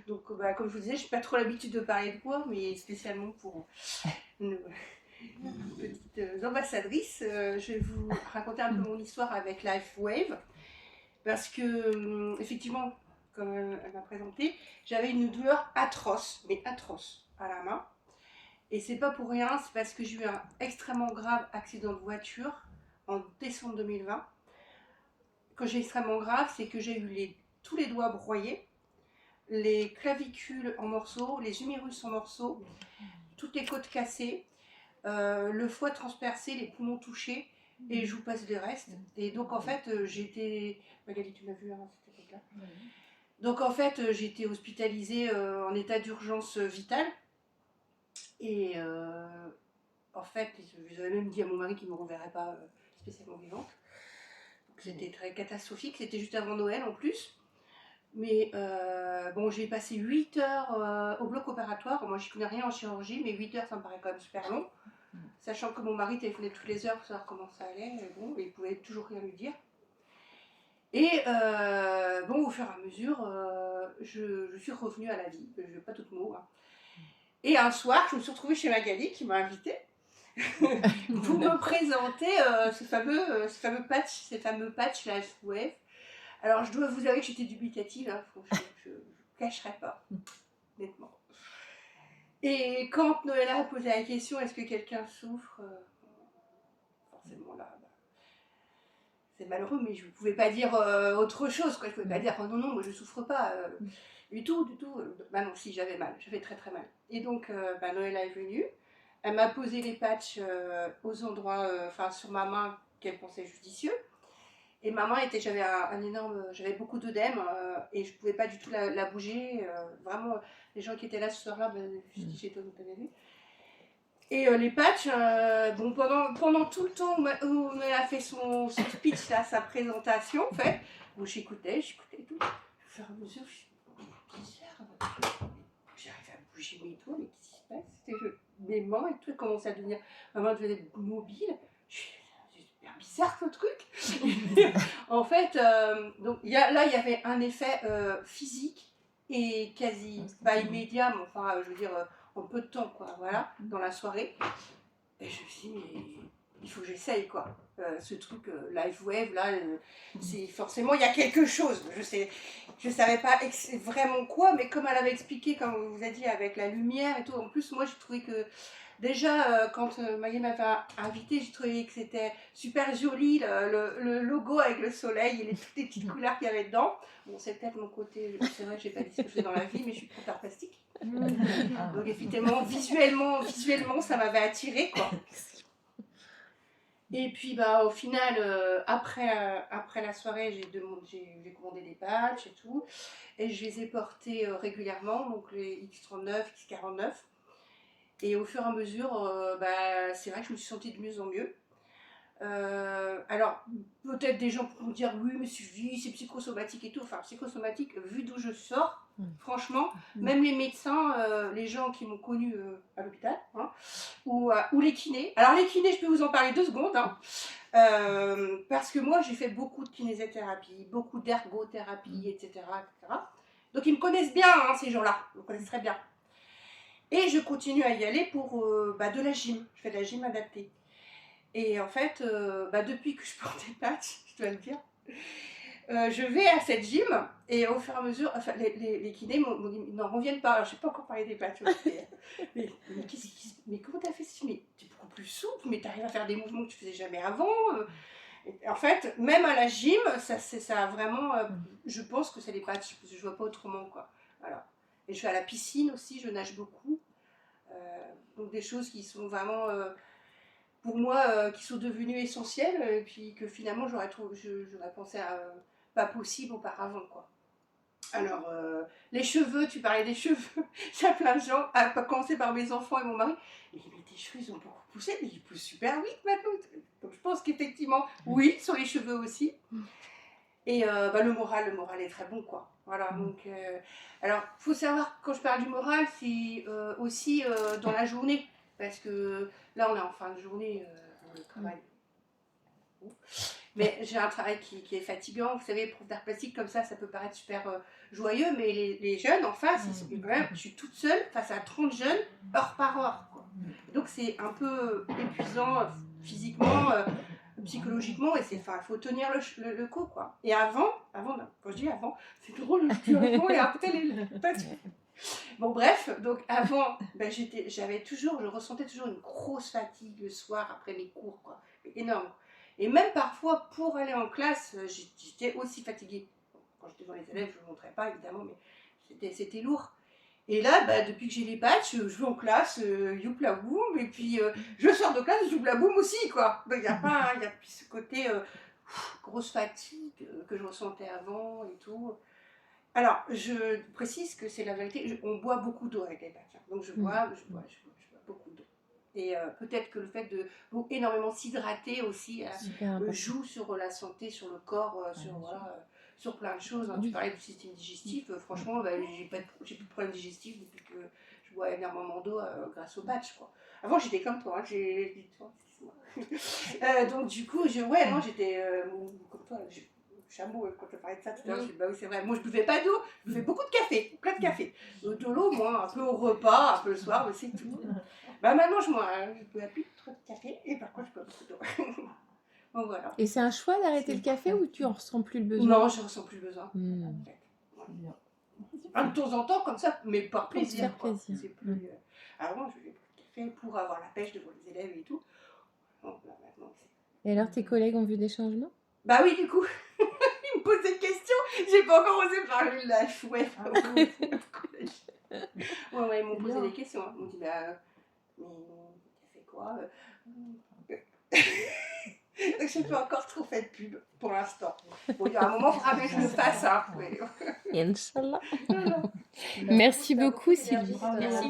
Donc, comme je vous disais, je n'ai pas trop l'habitude de parler de moi, mais spécialement pour une petite ambassadrice, je vais vous raconter un peu mon histoire avec LifeWave. Parce que, effectivement, comme elle m'a présenté, j'avais une douleur atroce, mais atroce, à la main. Et c'est pas pour rien, c'est parce que j'ai eu un extrêmement grave accident de voiture en décembre 2020. Quand j'ai extrêmement grave, c'est que j'ai eu tous les doigts broyés, les clavicules en morceaux, les humérus en morceaux, toutes les côtes cassées, le foie transpercé, les poumons touchés, et je vous passe le reste. Et donc en fait, j'étais... Magali, tu m'as vu à cette époque-là. Donc en fait, j'ai été hospitalisée en état d'urgence vitale. Et en fait, j'avais même dit à mon mari qu'il ne me reverrait pas spécialement vivante. Donc c'était très catastrophique. C'était juste avant Noël en plus. Mais bon, j'ai passé 8 heures au bloc opératoire. Moi, je ne connais rien en chirurgie, mais 8 heures, ça me paraît quand même super long. Sachant que mon mari téléphonait toutes les heures pour savoir comment ça allait. Bon, il ne pouvait toujours rien lui dire. Et bon, au fur et à mesure, je suis revenue à la vie. Je ne vais pas tout mot. Hein. Et un soir, je me suis retrouvée chez Magali qui m'a invitée pour me présenter ces fameux patchs LifeWave. Alors, je dois vous avouer que j'étais dubitative, hein, je ne cacherai pas, nettement. Et quand Noëlla a posé la question, est-ce que quelqu'un souffre forcément là, c'est malheureux, mais je ne pouvais pas dire autre chose, quoi. Je ne pouvais pas dire, oh non, non, moi je ne souffre pas, du tout. Bah non, si, j'avais mal, j'avais très très mal. Et donc, Noëlla est venue, elle m'a posé les patchs aux endroits, sur ma main qu'elle pensait judicieux. Et ma main j'avais j'avais beaucoup d'œdème et je ne pouvais pas du tout la bouger. Vraiment, les gens qui étaient là ce soir-là, j'ai étonnée de pas vu. Et les patchs, bon, pendant tout le temps où elle a fait son speech, là, sa présentation, en fait, bon, j'écoutais tout. Au fur et à mesure, je suis bizarre. J'arrive à bouger mes doigts, mais qu'est-ce qui se passe? Mes mains et tout, elles commençaient à devenir. Ma main devenait mobile. C'est super bizarre ce truc. En fait, donc, il y avait un effet physique et quasi pas immédiat, mais enfin, je veux dire, en peu de temps, quoi, voilà, dans la soirée. Et je me suis dit, mais il faut que j'essaye, quoi. Ce truc LifeWave, là, c'est forcément, il y a quelque chose. Je savais pas vraiment quoi, mais comme elle avait expliqué, comme on vous a dit, avec la lumière et tout, en plus, moi, j'ai trouvé que déjà, quand Magali m'avait invité, j'ai trouvé que c'était super joli, le logo avec le soleil et toutes les petites couleurs qu'il y avait dedans. Bon, c'est peut-être mon côté, c'est vrai que j'ai pas dit ce que je fais dans la vie, mais je suis trop art plastique. Donc effectivement, visuellement, ça m'avait attirée, quoi. Et puis au final, après la soirée, j'ai commandé des patchs et tout, et je les ai portés régulièrement, donc les X39, X49. Et au fur et à mesure, c'est vrai que je me suis sentie de mieux en mieux. Alors, peut-être des gens pourront dire oui, mais c'est psychosomatique et tout. Enfin, psychosomatique, vu d'où je sors, franchement, même les médecins, les gens qui m'ont connue à l'hôpital, hein, ou les kinés. Alors, les kinés, je peux vous en parler 2 secondes, hein, parce que moi, j'ai fait beaucoup de kinésithérapie, beaucoup d'ergothérapie, etc., etc. Donc, ils me connaissent bien, hein, ces gens-là. Ils me connaissent très bien. Et je continue à y aller pour de la gym. Je fais de la gym adaptée. Et en fait, depuis que je porte des patchs, je dois le dire, je vais à cette gym et au fur et à mesure, enfin, les kinés n'en reviennent pas. Alors, je n'ai pas encore parlé des patchs. Mais comment tu as fait ça? Mais tu es beaucoup plus souple, mais tu arrives à faire des mouvements que tu faisais jamais avant. En fait, même à la gym, ça a vraiment. Je pense que c'est les patchs, parce que je ne vois pas autrement, quoi. Voilà. Et je vais à la piscine aussi, je nage beaucoup. Donc des choses qui sont vraiment, pour moi, qui sont devenues essentielles, et puis que finalement j'aurais pensé à pas possible auparavant, quoi. Alors, les cheveux, tu parlais des cheveux, il y a plein de gens, à commencer par mes enfants et mon mari, ils disent, mais tes cheveux ils ont beaucoup poussé, mais ils poussent super vite maintenant. Donc je pense qu'effectivement, oui, sur les cheveux aussi. Et le moral est très bon, quoi. Voilà, donc... alors, il faut savoir, quand je parle du moral, c'est aussi dans la journée. Parce que là, on est en fin de journée, le travail. Mais j'ai un travail qui est fatigant. Vous savez, prof d'art plastique comme ça peut paraître super joyeux, mais les jeunes en face, quand même, je suis toute seule face à 30 jeunes, heure par heure, quoi. Donc c'est un peu épuisant physiquement, psychologiquement, et il faut tenir le coup, quoi. Et avant, quand je dis avant, c'est drôle, je dis avant et après Bon bref, donc avant, je ressentais toujours une grosse fatigue le soir après mes cours, quoi. Énorme. Et même parfois, pour aller en classe, j'étais aussi fatiguée. Quand j'étais devant les élèves, je ne le montrais pas évidemment, mais c'était lourd. Et là, depuis que j'ai les badges, je vais en classe, youpla boum, et puis je sors de classe, youpla boum aussi, quoi. Il y a ce côté grosse fatigue que je ressentais avant et tout. Alors, je précise que c'est la vérité, on boit beaucoup d'eau avec les badges. Donc je bois beaucoup d'eau. Et peut-être que le fait de énormément s'hydrater aussi joue sur la santé, sur le corps, sur plein de choses. Tu parlais du système digestif, franchement, j'ai plus de problème digestif depuis que je bois énormément d'eau grâce au badge, quoi. Avant, j'étais comme toi, donc du coup, j'étais comme toi, chameau quand tu parlais de ça tout à l'heure, bah oui c'est vrai, moi je buvais pas d'eau, je buvais beaucoup de café, plein de café. De l'eau, moi, un peu au repas, un peu le soir, mais c'est tout. Maintenant je ne bois plus trop de café, et par contre je bois beaucoup d'eau. Bon voilà. Et c'est un choix d'arrêter le café ou tu en ressens plus le besoin? Non, je ressens plus le besoin. En fait. De temps en temps comme ça, mais par plaisir. C'est plus, avant je buvais beaucoup de café pour avoir la pêche devant les élèves et tout. Bon, là, maintenant, et alors tes collègues ont vu des changements? Bah oui, du coup, ils me posent des questions, j'ai pas encore osé parler de la chouette. Ouais, ils m'ont posé des questions. Ils m'ont dit, mais t'as fait quoi? Donc je n'ai pas encore trop fait de pub pour l'instant. Bon, il y a un moment, il faudra bien que je le fasse. Hein, mais... Inch'Allah. Merci beaucoup, Sylvie. Merci.